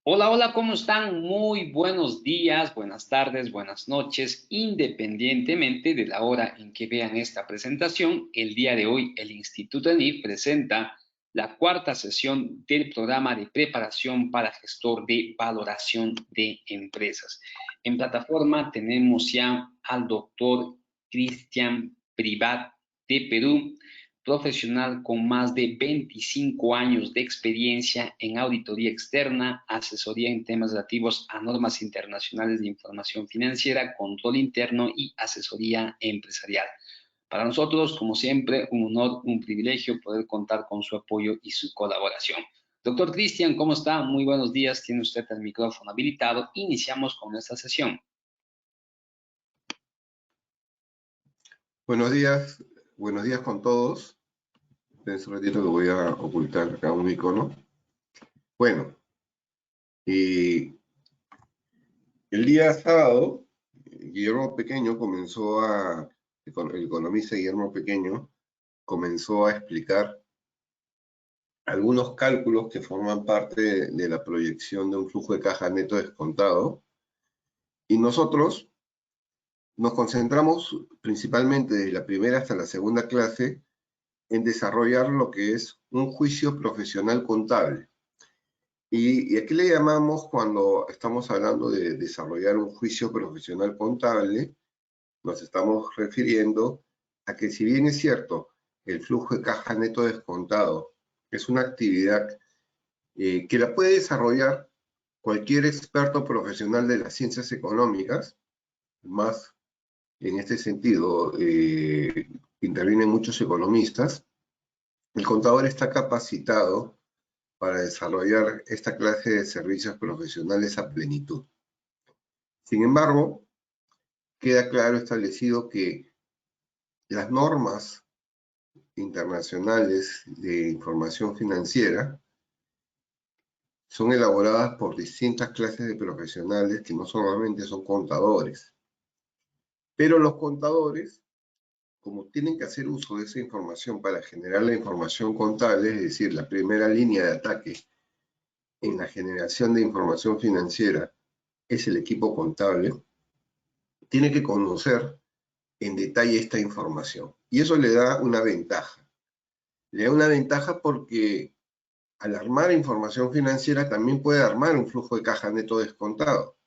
Hola, hola, ¿cómo están? Muy buenos días, buenas tardes, buenas noches, independientemente de la hora en que vean esta presentación. El día de hoy, el Instituto ENIF presenta la cuarta sesión del programa de preparación para gestor de valoración de empresas. En plataforma tenemos ya al doctor Cristian Privat de Perú, profesional con más de 25 años de experiencia en auditoría externa, asesoría en temas relativos a normas internacionales de información financiera, control interno y asesoría empresarial. Para nosotros, como siempre, un honor, un privilegio poder contar con su apoyo y su colaboración. Doctor Cristian, ¿cómo está? Muy buenos días. Tiene usted el micrófono habilitado. Iniciamos con nuestra sesión. Buenos días con todos. En un ratito que voy a ocultar acá un icono. Bueno, y el día sábado, Guillermo Pequeño el economista Guillermo Pequeño comenzó a explicar algunos cálculos que forman parte de la proyección de un flujo de caja neto descontado. Y nosotros nos concentramos principalmente desde la primera hasta la segunda clase en desarrollar lo que es un juicio profesional contable. ¿Y a qué le llamamos cuando estamos hablando de desarrollar un juicio profesional contable? Nos estamos refiriendo a que, si bien es cierto, el flujo de caja neto descontado es una actividad que la puede desarrollar cualquier experto profesional de las ciencias económicas, más en este sentido intervienen muchos economistas, el contador está capacitado para desarrollar esta clase de servicios profesionales a plenitud. Sin embargo, queda claro establecido que las normas internacionales de información financiera son elaboradas por distintas clases de profesionales que no solamente son contadores, pero los contadores, como tienen que hacer uso de esa información para generar la información contable, es decir, la primera línea de ataque en la generación de información financiera es el equipo contable, tiene que conocer en detalle esta información. Y eso le da una ventaja. Le da una ventaja porque al armar información financiera también puede armar un flujo de caja neto descontado.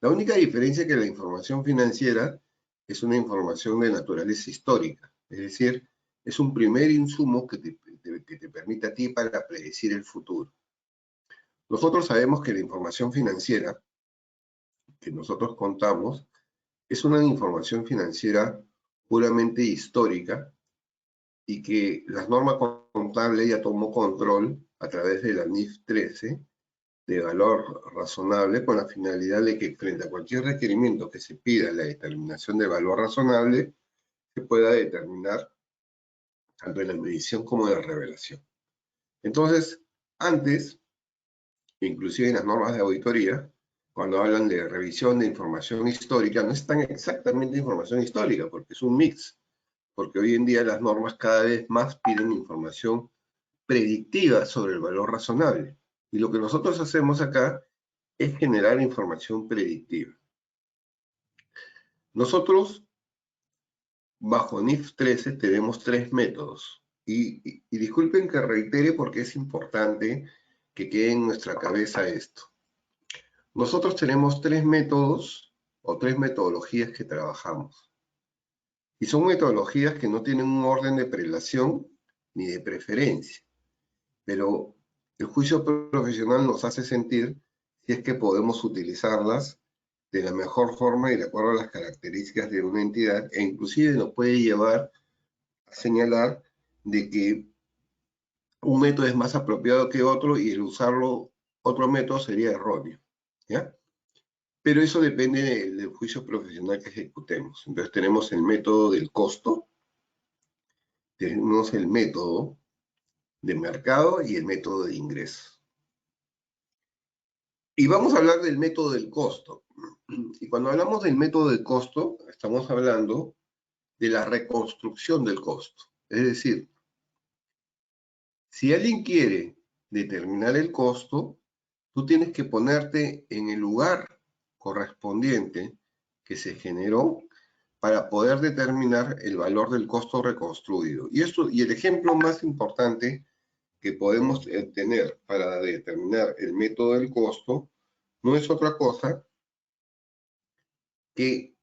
La única diferencia es que la información financiera es una información de naturaleza histórica, es decir, es un primer insumo que te permite a ti para predecir el futuro. Nosotros sabemos que la información financiera que nosotros contamos es una información financiera puramente histórica y que las normas contables ya tomó control a través de la NIF 13 de valor razonable, con la finalidad de que frente a cualquier requerimiento que se pida la determinación de valor razonable, se pueda determinar tanto en la medición como en la revelación. Entonces, antes, inclusive en las normas de auditoría, cuando hablan de revisión de información histórica, no es tan exactamente información histórica, porque es un mix, porque hoy en día las normas cada vez más piden información predictiva sobre el valor razonable. Y lo que nosotros hacemos acá es generar información predictiva. Nosotros, bajo NIF 13, tenemos tres métodos. Y disculpen que reitere porque es importante que quede en nuestra cabeza esto. Nosotros tenemos tres métodos o tres metodologías que trabajamos. Y son metodologías que no tienen un orden de prelación ni de preferencia. Pero el juicio profesional nos hace sentir si es que podemos utilizarlas de la mejor forma y de acuerdo a las características de una entidad, e inclusive nos puede llevar a señalar de que un método es más apropiado que otro y el usarlo otro método sería erróneo, ¿ya? Pero eso depende del juicio profesional que ejecutemos. Entonces tenemos el método del costo, tenemos el método de mercado y el método de ingreso. Y vamos a hablar del método del costo. Y cuando hablamos del método del costo, estamos hablando de la reconstrucción del costo. Es decir, si alguien quiere determinar el costo, tú tienes que ponerte en el lugar correspondiente que se generó para poder determinar el valor del costo reconstruido. Y el ejemplo más importante que podemos tener para determinar el método del costo no es otra cosa que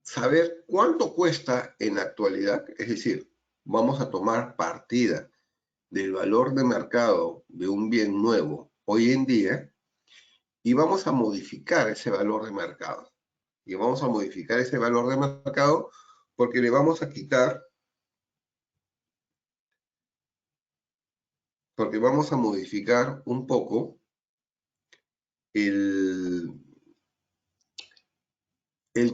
saber cuánto cuesta en la actualidad, es decir, vamos a tomar partida del valor de mercado de un bien nuevo hoy en día y vamos a modificar ese valor de mercado. Y vamos a modificar ese valor de mercado porque le vamos a quitar, porque vamos a modificar un poco el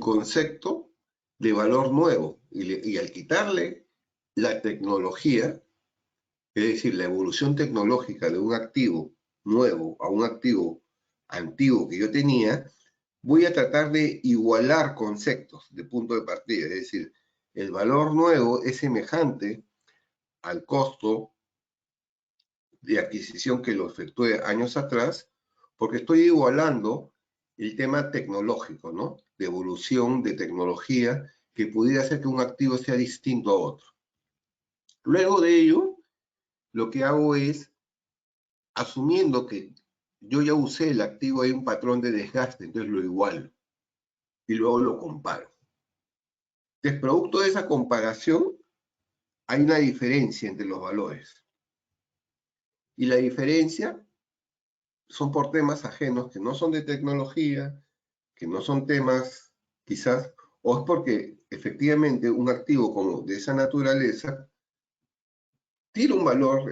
concepto de valor nuevo. Y al quitarle la tecnología, es decir, la evolución tecnológica de un activo nuevo a un activo antiguo que yo tenía, voy a tratar de igualar conceptos de punto de partida. Es decir, el valor nuevo es semejante al costo de adquisición que lo efectué años atrás, porque estoy igualando el tema tecnológico, ¿no? De evolución, de tecnología, que pudiera hacer que un activo sea distinto a otro. Luego de ello, lo que hago es, asumiendo que yo ya usé el activo, hay un patrón de desgaste, entonces lo igualo y luego lo comparo. Entonces, producto de esa comparación, hay una diferencia entre los valores. Y la diferencia son por temas ajenos que no son de tecnología, que no son temas quizás, o es porque efectivamente un activo como de esa naturaleza tiene un valor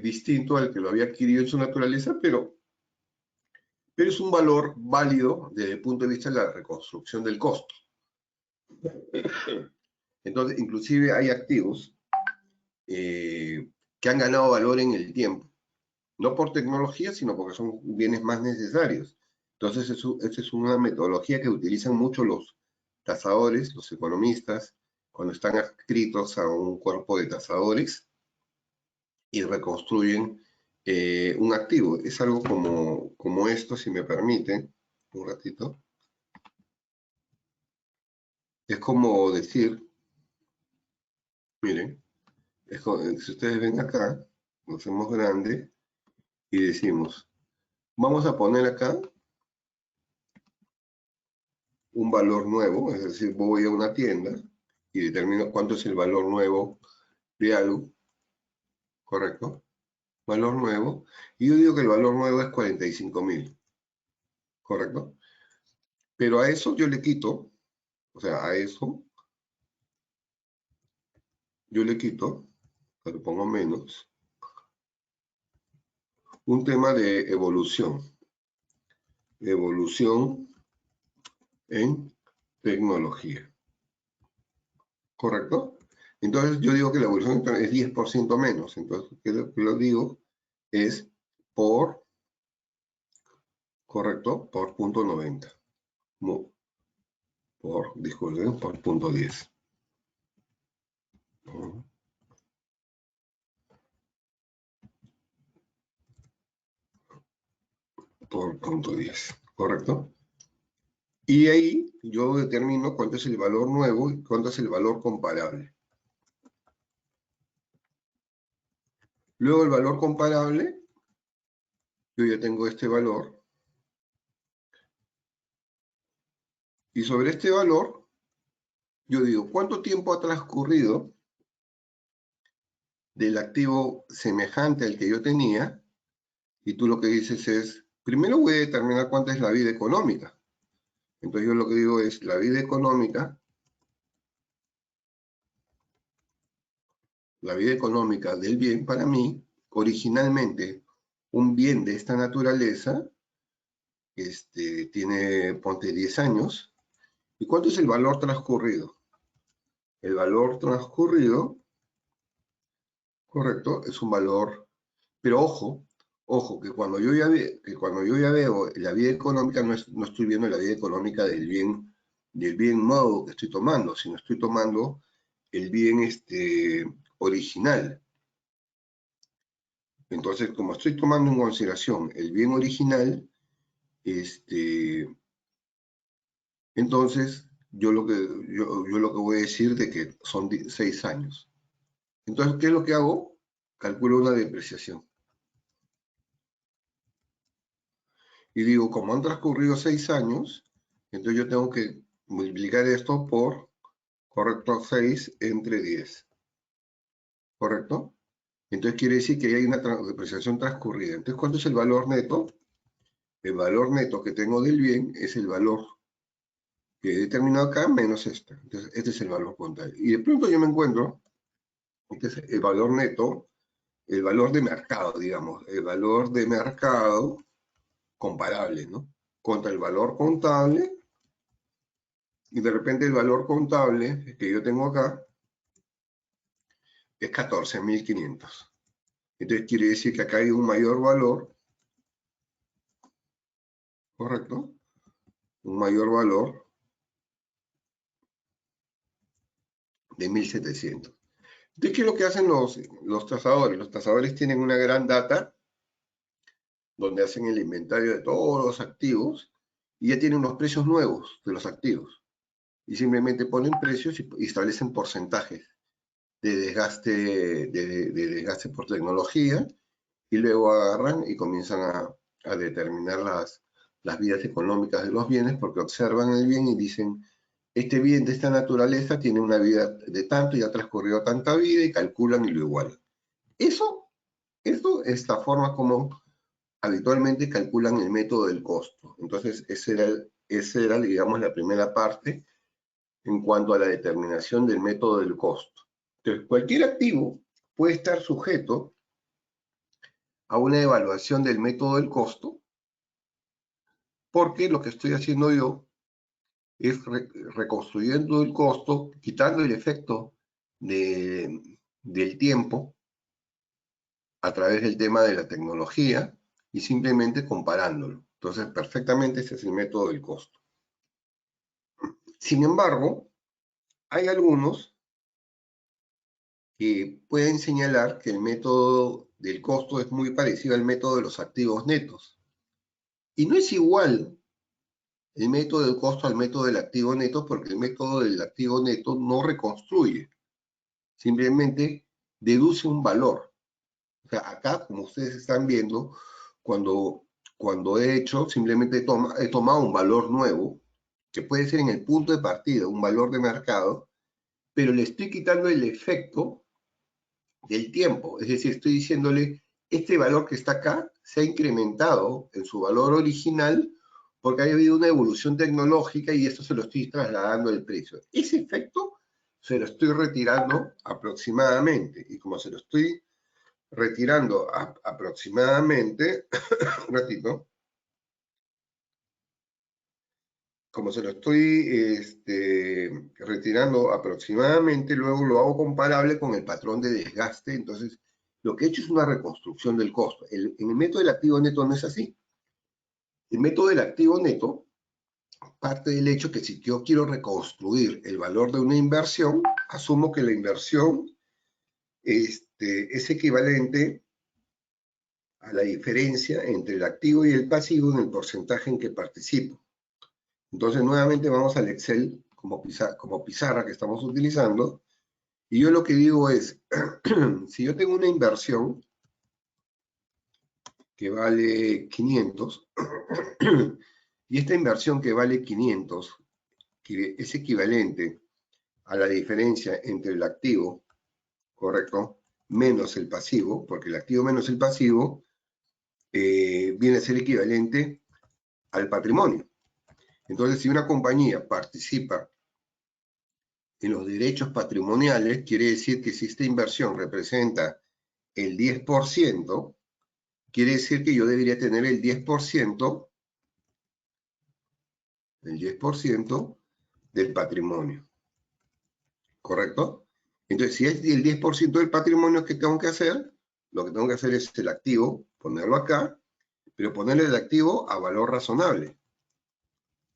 distinto al que lo había adquirido en su naturaleza, pero es un valor válido desde el punto de vista de la reconstrucción del costo. Entonces, inclusive hay activos que han ganado valor en el tiempo, no por tecnología, sino porque son bienes más necesarios. Entonces, esa es una metodología que utilizan mucho los tasadores, los economistas, cuando están adscritos a un cuerpo de tasadores y reconstruyen un activo. Es algo como esto, si me permiten, un ratito. Es como decir, miren, si ustedes ven acá, lo hacemos grande y decimos, vamos a poner acá un valor nuevo, es decir, voy a una tienda y determino cuánto es el valor nuevo de algo, ¿correcto? Valor nuevo, y yo digo que el valor nuevo es 45.000, ¿correcto? Pero a eso yo le quito, o sea, a eso yo le quito, lo pongo menos, un tema de evolución en tecnología, ¿correcto? Entonces yo digo que la evolución es 10% menos, entonces lo digo es por, correcto, por punto 90, disculpen, por punto 10. Por punto 10, ¿correcto? Y ahí yo determino cuánto es el valor nuevo y cuánto es el valor comparable. Luego el valor comparable, yo ya tengo este valor. Y sobre este valor, yo digo, ¿cuánto tiempo ha transcurrido del activo semejante al que yo tenía? Y tú lo que dices es, primero voy a determinar cuánta es la vida económica. Entonces yo lo que digo es, la vida económica del bien para mí, originalmente, un bien de esta naturaleza, tiene, ponte 10 años. ¿Y cuánto es el valor transcurrido? El valor transcurrido, correcto, es un valor, pero ojo, que cuando yo ya veo la vida económica, no estoy viendo la vida económica del bien nuevo que estoy tomando, sino estoy tomando el bien original. Entonces, como estoy tomando en consideración el bien original, entonces yo lo que voy a decir de que son 6 años. Entonces, ¿qué es lo que hago? Calculo una depreciación. Y digo, como han transcurrido 6 años, entonces yo tengo que multiplicar esto por, correcto, 6 entre 10. ¿Correcto? Entonces quiere decir que hay una depreciación transcurrida. Entonces, ¿cuánto es el valor neto? El valor neto que tengo del bien es el valor que he determinado acá menos esta. Entonces, este es el valor contable. Y de pronto yo me encuentro, este es el valor neto, el valor de mercado, digamos, el valor de mercado comparable, ¿no? Contra el valor contable, y de repente el valor contable que yo tengo acá es 14.500. Entonces quiere decir que acá hay un mayor valor, ¿correcto? Un mayor valor de 1.700. Entonces, ¿qué es lo que hacen los tasadores? Los tasadores tienen una gran data donde hacen el inventario de todos los activos y ya tienen los precios nuevos de los activos. Y simplemente ponen precios y establecen porcentajes de desgaste por tecnología y luego agarran y comienzan a determinar las vidas económicas de los bienes porque observan el bien y dicen, este bien de esta naturaleza tiene una vida de tanto y ha transcurrido tanta vida y calculan y lo igualan. Eso es la forma como habitualmente calculan el método del costo. Entonces, esa era, digamos, la primera parte en cuanto a la determinación del método del costo. Entonces, cualquier activo puede estar sujeto a una evaluación del método del costo, porque lo que estoy haciendo yo es reconstruyendo el costo, quitando el efecto del tiempo a través del tema de la tecnología y simplemente comparándolo. Entonces, perfectamente ese es el método del costo. Sin embargo, hay algunos que pueden señalar que el método del costo es muy parecido al método de los activos netos. Y no es igual el método del costo al método del activo neto porque el método del activo neto no reconstruye, simplemente deduce un valor. O sea, acá, como ustedes están viendo, cuando he hecho, simplemente he tomado un valor nuevo, que puede ser en el punto de partida, un valor de mercado, pero le estoy quitando el efecto del tiempo. Es decir, estoy diciéndole, este valor que está acá se ha incrementado en su valor original porque ha habido una evolución tecnológica y esto se lo estoy trasladando al precio. Ese efecto se lo estoy retirando aproximadamente. Y como se lo estoy retirando aproximadamente, un ratito, como se lo estoy retirando aproximadamente, luego lo hago comparable con el patrón de desgaste. Entonces, lo que he hecho es una reconstrucción del costo. En el método del activo neto no es así. El método del activo neto parte del hecho que si yo quiero reconstruir el valor de una inversión, asumo que la inversión es equivalente a la diferencia entre el activo y el pasivo en el porcentaje en que participo. Entonces, nuevamente vamos al Excel como pizarra que estamos utilizando. Y yo lo que digo es, si yo tengo una inversión que vale 500, y esta inversión que vale 500, que es equivalente a la diferencia entre el activo, ¿correcto?, menos el pasivo, porque el activo menos el pasivo viene a ser equivalente al patrimonio. Entonces, si una compañía participa en los derechos patrimoniales, quiere decir que si esta inversión representa el 10%, quiere decir que yo debería tener el 10% del patrimonio, ¿correcto? Entonces, si es el 10% del patrimonio que tengo que hacer, lo que tengo que hacer es el activo, ponerlo acá, pero ponerle el activo a valor razonable.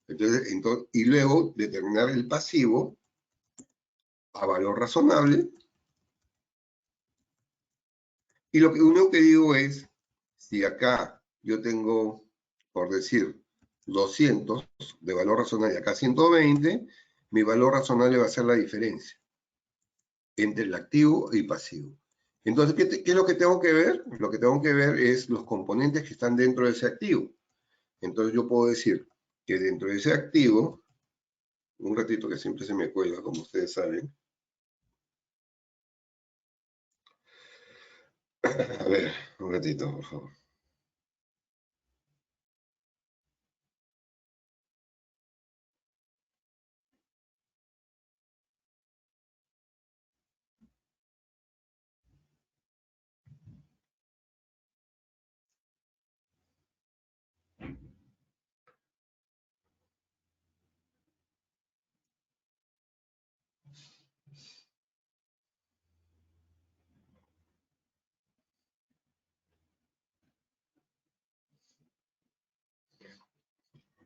Entonces, y luego determinar el pasivo a valor razonable Y lo único que digo es, si acá yo tengo, por decir, 200 de valor razonable y acá 120, mi valor razonable va a ser la diferencia entre el activo y pasivo. Entonces, ¿qué es lo que tengo que ver? Lo que tengo que ver es los componentes que están dentro de ese activo. Entonces yo puedo decir que dentro de ese activo, un ratito que siempre se me cuelga, como ustedes saben. A ver, un ratito, por favor.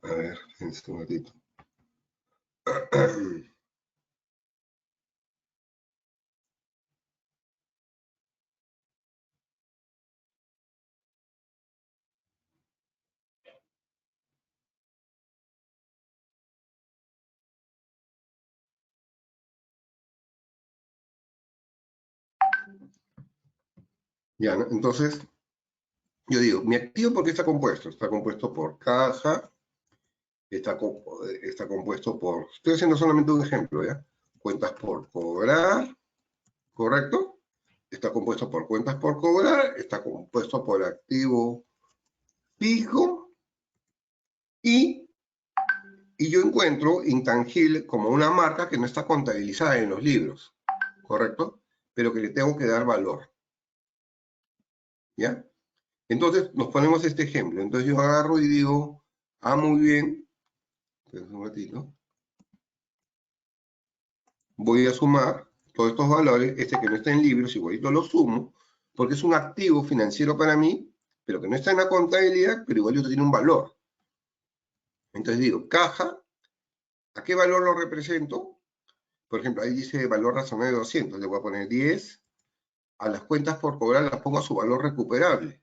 A ver, un ratito. Ya, ¿no? Entonces, yo digo, mi activo, ¿por qué está compuesto? Está compuesto por caja, está compuesto por, estoy haciendo solamente un ejemplo, ¿ya? Cuentas por cobrar, ¿correcto? Está compuesto por cuentas por cobrar, está compuesto por activo fijo y, y yo encuentro intangible como una marca que no está contabilizada en los libros, ¿correcto? Pero que le tengo que dar valor, ¿ya? Entonces nos ponemos este ejemplo. Entonces yo agarro y digo, muy bien, entonces un ratito, voy a sumar todos estos valores, este que no está en libros, igualito lo sumo, porque es un activo financiero para mí, pero que no está en la contabilidad, pero igualito tiene un valor. Entonces digo, caja, ¿a qué valor lo represento? Por ejemplo, ahí dice valor razonable de 200, le voy a poner 10. A las cuentas por cobrar las pongo a su valor recuperable,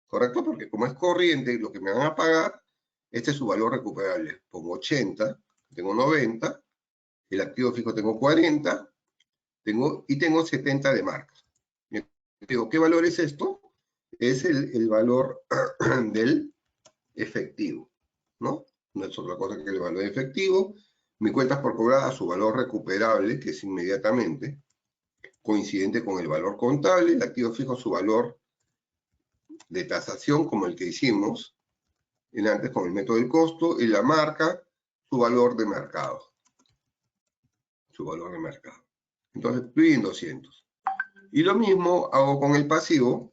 ¿correcto? Porque como es corriente, lo que me van a pagar, este es su valor recuperable. Pongo 80, tengo 90, el activo fijo tengo 40, y tengo 70 de marcas. Digo, ¿qué valor es esto? Es el valor del efectivo, ¿no? No es otra cosa que el valor efectivo. Mi cuentas por cobrar a su valor recuperable, que es inmediatamente, coincidente con el valor contable, el activo fijo su valor de tasación, como el que hicimos antes con el método del costo, y la marca, su valor de mercado. Su valor de mercado. Entonces, estoy en 200. Y lo mismo hago con el pasivo.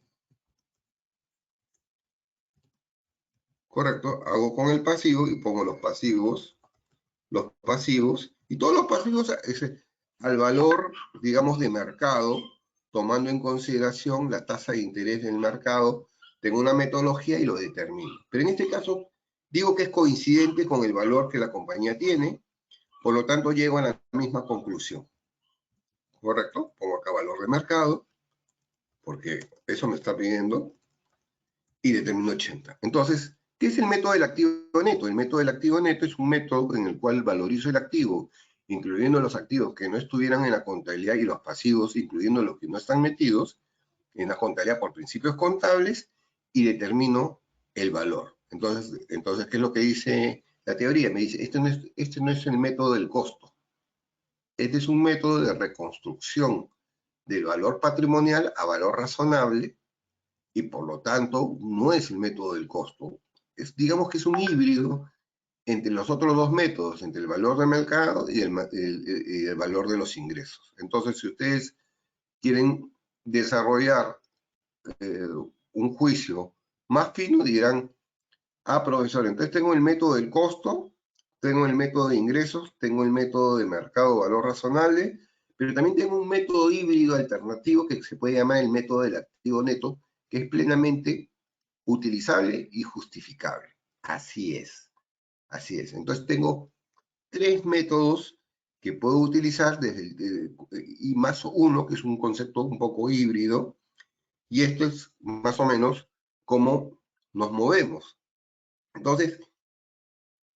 Correcto, hago con el pasivo y pongo los pasivos, y todos los pasivos al valor, digamos, de mercado, tomando en consideración la tasa de interés del mercado, tengo una metodología y lo determino. Pero en este caso, digo que es coincidente con el valor que la compañía tiene, por lo tanto llego a la misma conclusión. ¿Correcto? Pongo acá valor de mercado, porque eso me está pidiendo, y determino 80. Entonces, ¿qué es el método del activo neto? El método del activo neto es un método en el cual valorizo el activo, incluyendo los activos que no estuvieran en la contabilidad y los pasivos, incluyendo los que no están metidos en la contabilidad por principios contables, y determino el valor. Entonces, ¿qué es lo que dice la teoría? Me dice, este no es el método del costo. Este es un método de reconstrucción del valor patrimonial a valor razonable, y por lo tanto no es el método del costo. Digamos que es un híbrido entre los otros dos métodos, entre el valor de mercado y el valor de los ingresos. Entonces, si ustedes quieren desarrollar un juicio más fino, dirán, profesor, entonces tengo el método del costo, tengo el método de ingresos, tengo el método de mercado valor razonable, pero también tengo un método híbrido alternativo que se puede llamar el método del activo neto, que es plenamente utilizable y justificable. Así es, así es. Entonces tengo tres métodos que puedo utilizar y más uno, que es un concepto un poco híbrido, Y esto es más o menos cómo nos movemos. Entonces,